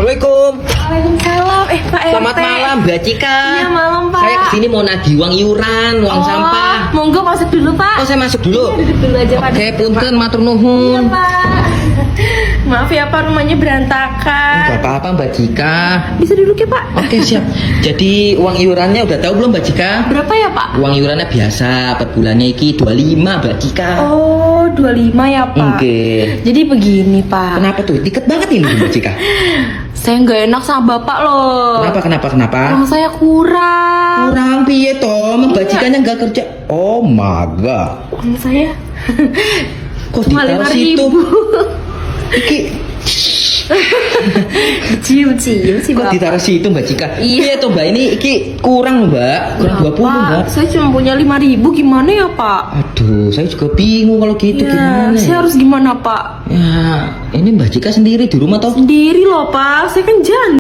Assalamualaikum. Waalaikumsalam. Pak RT. Selamat malam, Mbak Cika. Iya, malam, Pak. Saya kesini mau nagih uang iuran, uang sampah. Monggo masuk dulu, Pak. Oh, saya masuk dulu. Iya, duduk dulu aja, Pak. Oke, punten, matur Iya, nuhun. Pak. Maaf ya, Pak, rumahnya berantakan. Enggak apa-apa, Mbak Cika. Bisa duduk ya, Pak? Oke, siap. Jadi uang iurannya udah tahu belum, Mbak Cika? Berapa ya, Pak? Uang iurannya biasa, per bulannya iki 25, Mbak Cika. Oh, 25 ya, Pak. Oke. Jadi begini, Pak. Kenapa tuh? Dikit banget ini, Mbak Cika. Saya nggak enak sama Bapak loh. Kenapa? Uang saya kurang. Kurang piye toh? Mbak Cikanya nggak kerja. Oh my god. Uang saya Kok cuma ditaruh situ? 5.000. Iki Cium sih kok Bapak. ditaruh situ, Mbak Cika? Iya. Toh, Mbak, ini iki kurang, Mbak. Kurang 20, Mbak. Saya cuma punya 5.000, gimana ya, Pak? Aduh, saya juga bingung kalau gitu Ya, gimana. saya harus gimana, Pak? Ya, ini Mbak Cika sendiri di rumah toh? Sendiri loh, Pak. Saya kan janda.